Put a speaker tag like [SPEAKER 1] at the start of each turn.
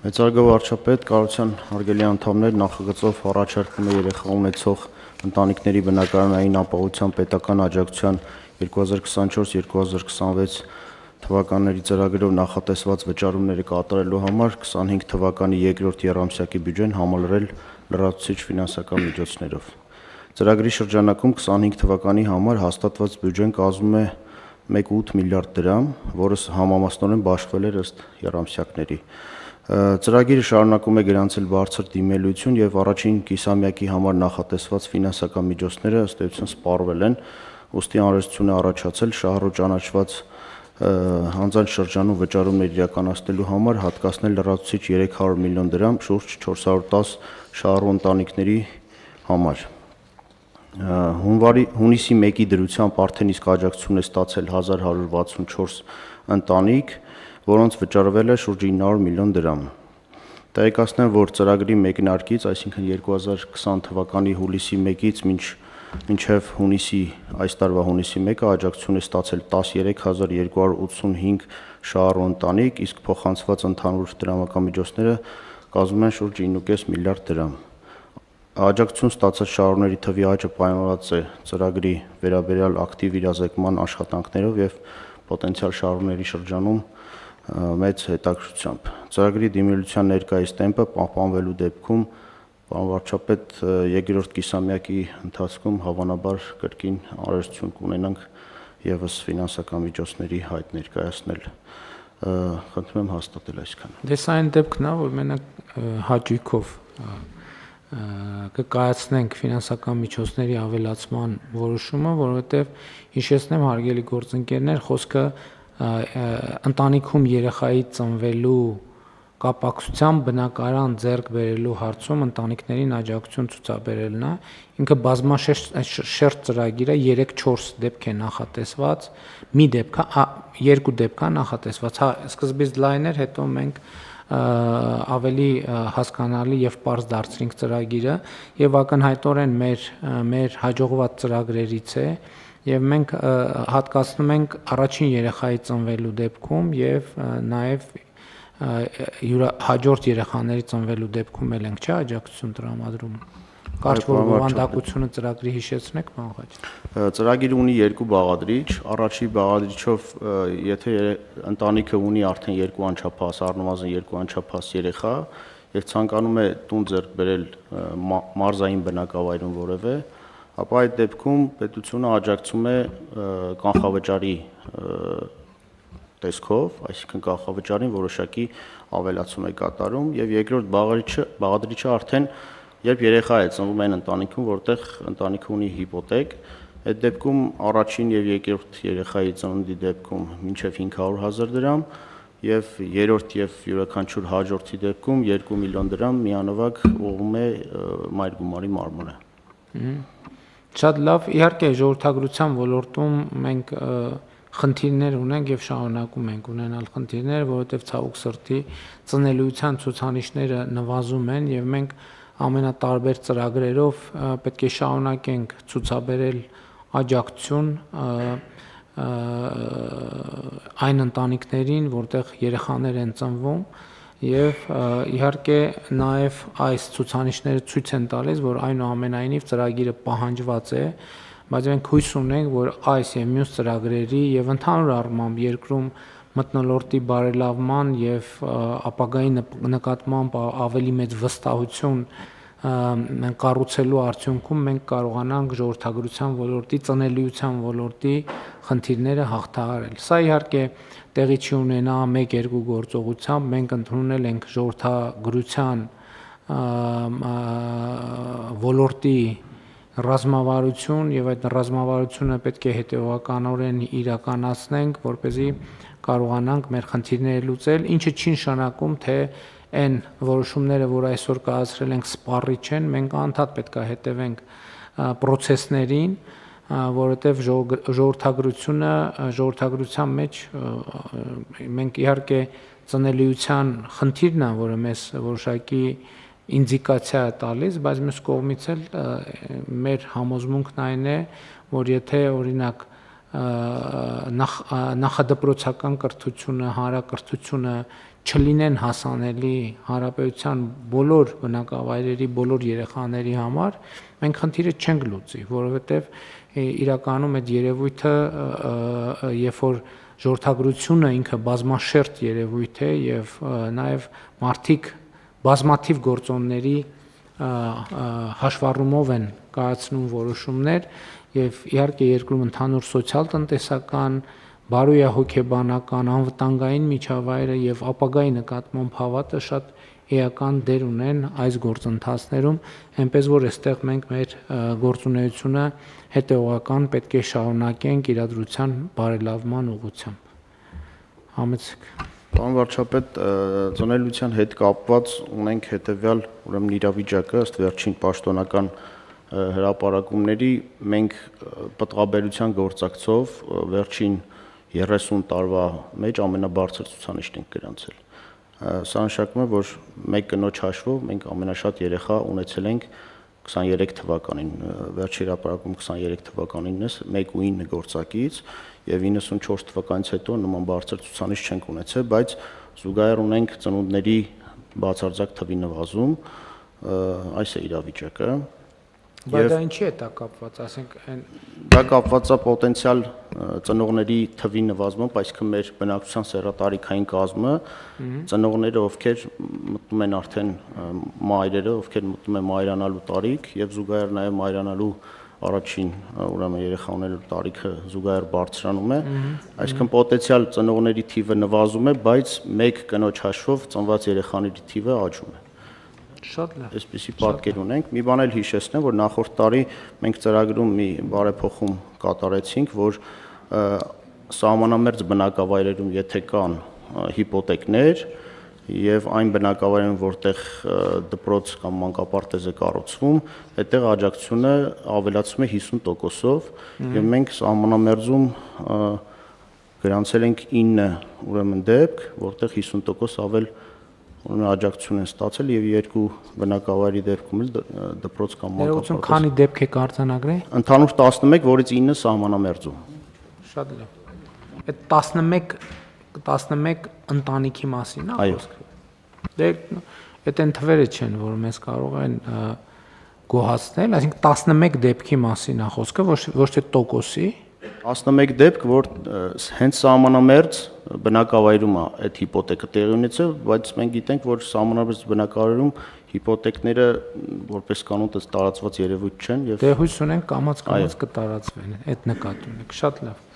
[SPEAKER 1] Մեծարգո վարչապետ, կառավարության հարգելի անդամներ, նախագծով առաջարկվում է երեխա ունեցող ընտանիքների բնակարանային ապահովության պետական աջակցության 2024-2026 թվականների ծրագրով նախատեսված վճարումները կատարելու համար 25 թվականի երկրորդ եռամսյակի բյուջեն համալրել լրացուցիչ ֆինանսական միջոցներով։ Ծրագրի շրջանակում 25 թվականի համար հաստատված բյուջեն կազմում է 1.8 միլիարդ դրամ, որը համամասնորեն բաշխվել էր ըստ եռամսյակների։ Ծրագիրը շարունակում է գրանցել բարձր դիմելություն եւ առաջին կիսամյակի համար նախատեսված ֆինանսական միջոցները ըստ էության սպառվել են, ուստի անհրաժեշտություն է առաջացել շահառու ճանաչված հանձանց շրջանում վճարումներ իրականացնելու համար հատկացնել լրացուցիչ 300 միլիոն դրամ շուրջ 410 շահառու ընտանիքների համար։ Հունիսի 1-ի դրությամբ արդեն իսկ աջակցություն է ստացել 1164 ընտանիք, որոնց վճարվել է շուրջ 900 միլիոն դրամ։ Տեղեկացնեմ, որ ծրագրի մեկնարկից, այսինքն 2020 թվականի հուլիսի 1-ից մինչև այս տարվա հունիսի 1-ը աջակցություն է ստացել 13285 շահառու ընտանիք, իսկ փոխանցված ընդհանուր դրամական միջոցները կազմում են շուրջ 9.5 միլիարդ դրամ։ Աջակցություն ստացած շահառուների թվի աճը պայմանավորված է ծրագրի վերաբերյալ ակտիվ իրազեկման աշխատանքներով եւ պոտենցիալ շահառուների շրջանում մեծ հետաքրքրությամբ։ Ծրագրի դիմելության ներկայիս տեմպը պահպանվելու դեպքում, պարոն վարչապետ, երկրորդ կիսամյակի ընթացքում հավանաբար կրկին անհրաժեշտություն կունենանք եւս ֆինանսական միջոցների հայտ ներկայացնել։ Խնդրում եմ հաստատել այսքանը։
[SPEAKER 2] Դե սա այն դեպքն է, որ մենք հաճույքով կկայացնենք ֆինանսական միջոցների ավելացման որոշումը, որովհետև հիշեցնեմ հարգելի գործընկերներ, խոսքը ընտանիքում երեխայի ծնվելու կապակցությամբ բնակարան ձեռք բերելու հարցում ընտանիքներին աջակցություն ցուցաբերելն է։ Ինքը բազմաշերտ ծրագիր է, 3-4 դեպք է նախատեսված, մի դեպք է, երկու դեպք է նախատեսված։ Հա, սկզբից լայն էր, հետո մենք ավելի հասկանալի եւ պարզ դարձրինք ծրագիրը եւ ակնհայտորեն մեր հաջողված ծրագրերից է եւ մենք հատկացնում ենք առաջին երեխայի ծնվելու դեպքում եւ նաեւ հաջորդ երեխաների ծնվելու դեպքում էլ ենք աջակցություն տրամադրում։ Կարճ բովանդակությունը ծրագրի հիշեցնեք, պարոն Ղաչի։
[SPEAKER 1] Ծրագիրը ունի երկու բաղադրիչ, առաջի բաղադրիչով եթե ընտանիքը ունի արդեն երկու անչափահաս, առնվազն երկու անչափահաս երեխա եւ ցանկանում է տուն ձեռք բերել մարզային բնակավայրում որևէ, ապա այդ դեպքում պետությունը աջակցում է կանխավճարի տեսքով, այսինքն կանխավճարին որոշակի ավելացում է կատարում եւ երկրորդ բաղադրիչը արդեն երբ երեխա է ծնվում այն ընտանիքում, որտեղ ընտանիքը ունի հիպոթեք, այդ դեպքում առաջին եւ երկրորդ երեխայի ծննդի դեպքում մինչեւ 500,000 դրամ եւ երրորդ եւ յուրաքանչյուր հաջորդի դեպքում 2 միլիոն դրամ միանվագ ուղղում է մայր գումարի մարմինը։
[SPEAKER 2] Շատ լավ, իհարկե ժողովրդագրության ոլորտում մենք խնդիրներ ունենք եւ շարունակում ենք ունենալ խնդիրներ, որովհետեւ ցավոք սրտի ծնելիության ցուցանիշները նվազում են եւ մենք ամենատարբեր ծրագրերով պետք է շարունակենք ցուցաբերել աջակցություն այն ընտանիքներին, որտեղ երեխաներ են ծնվում եւ իհարկե նաեւ այս ցուցանիշները ցույց են տալիս, որ այնուամենայնիվ ծրագիրը պահանջված է, բայց մենք հույս ունենք, որ այս եւ մյուս ծրագրերի եւ ընդհանուր առմամբ երկրում մթնոլորտի բարելավման եւ ապագայի նկատմամբ ավելի մեծ վստահություն կառուցելու արդյունքում մենք կարողանանք ժողովրդագրության ոլորտի, ծնելիության ոլորտի խնդիրները հաղթահարել։ Սա իհարկե տեղի չի ունենա 1-2 գործողությամբ, մենք ընդունել ենք ժողովրդագրության ոլորտի ռազմավարություն եւ այդ ռազմավարությունը պետք է հետեւականորեն իրականացնենք, որպեսզի կարողանանք մեր խնդիրները լուծել, ինչը չի նշանակում, թե այն որոշումները, որ այսօր կայացրել ենք, սպառիչ են, մենք անդադ պետք է հետևենք process-ներին, որովհետեւ ժողովրդագրության մեջ մենք իհարկե ծնելիության խնդիրն է, որը մեզ որոշակի ինդիկացիա է տալիս, բայց մյուս կողմից էլ մեր համոզմունքն այն է, որ եթե օրինակ նախադպրոցական կրթությունը, հանրակրթությունը չլինեն հասանելի հանրապետության բոլոր բնակավայրերի բոլոր երեխաների համար, մենք խնդիրը չենք լուծի, որովհետև իրականում այդ երևույթը, երբ որ ժողովրդագրությունը ինքը բազմաշերտ երևույթ է եւ նաեւ մարդիկ բազմաթիվ գործոնների հաշվառումով են կայացնում որոշումներ եւ իհարկե երկրում ընդհանուր սոցիալ-տնտեսական բարոյահոգեբանական անվտանգային միջավայրը եւ ապագայի նկատմամբ հավատը շատ էական դեր ունեն այս գործընթացներում, այնպես որ այստեղ մենք մեր գործունեությունը հետեւողական պետք է շարունակենք իրադրության բարելավման ուղղությամբ։ Համեցեք։
[SPEAKER 1] Պարոն վարչապետ, ծնելիության հետ կապված ունենք հետեւյալ ուրեմն իրավիճակը ըստ վերջին պաշտոնական հրապարակումների մենք պտղաբերության գործակցով վերջին 30 տարվա մեջ ամենաբարձր ցուցանիշն ենք գրանցել։ Սա նշանակում է, որ մեկ կնոջ հաշվով մենք ամենաշատ երեխա ունեցել ենք 23 թվականին, վերջի հրապարակում 23 թվականին է 1.9 գործակից եւ 94 թվականից հետո նման բարձր ցուցանիշ չենք ունեցել, բայց զուգահեռ ունենք ծնունդների բացարձակ թվի նվազում, այս է իրավիճակը։
[SPEAKER 2] Բայց դա ինչի է դա կապված, ասենք այն
[SPEAKER 1] դա կապված է պոտենցիալ ծնողների թվի նվազմամբ, այսինքն մեր բնակչության սեռատարիքային կազմը, ծնողները, ովքեր մտնում են արդեն մայրերը, ովքեր մտնում են մայրանալու տարիք եւ զուգահեռ նաեւ մայրանալու առաջին ուրեմն երեխա ունելու տարիքը զուգահեռ բարձրանում է, այսինքն պոտենցիալ ծնողների թիվը նվազում է, բայց մեկ կնոջ հաշվով ծնված երեխաների թիվը աճում է։
[SPEAKER 2] Շատ լավ։
[SPEAKER 1] Այսպիսի պատկեր ունենք։ Մի բան էլ հիշեցնեմ, որ նախորդ տարի մենք ծրագրում մի բարեփոխում կատարեցինք, որ սահմանամերձ բնակավայրերում եթե կան հիպոթեկներ եւ այն բնակավայրերում, որտեղ դպրոց կամ մանկապարտեզ է կառուցվում, այդտեղ աջակցությունը ավելացում է 50%-ով եւ մենք սահմանամերձում գրանցել ենք 9 ուրեմն դեպք, որտեղ 50% ավել աջակցություն են ստացել եւ երկու բնակավայրի դեպքում էլ դպրոց կամ
[SPEAKER 2] մանկապարտեզ։ Քանի դեպք է արձանագրել։
[SPEAKER 1] Ընդհանուր 11, որից 9 սահմանամերձում։
[SPEAKER 2] Շատ լավ։ Այդ 11 ընտանիքի մասին է խոսքը։ Դե այդ են թվերը չեն, որ մեզ կարող են գոհացնել, այսինքն 11 դեպքի մասին է խոսքը, ոչ թե տոկոսի։
[SPEAKER 1] 11 դեպք, որ հենց սահմանամերձ բնակավայրում է այդ հիպոթեկը տեղի ունեցել, բայց մենք գիտենք, որ սահմանամերձ բնակավայրում հիպոթեկները որպես կանոն տարածված երևույթ չեն եւ
[SPEAKER 2] դե հույս ունենք կամաց կտարածվեն այդ նկատի ունեք։ Շատ լավ։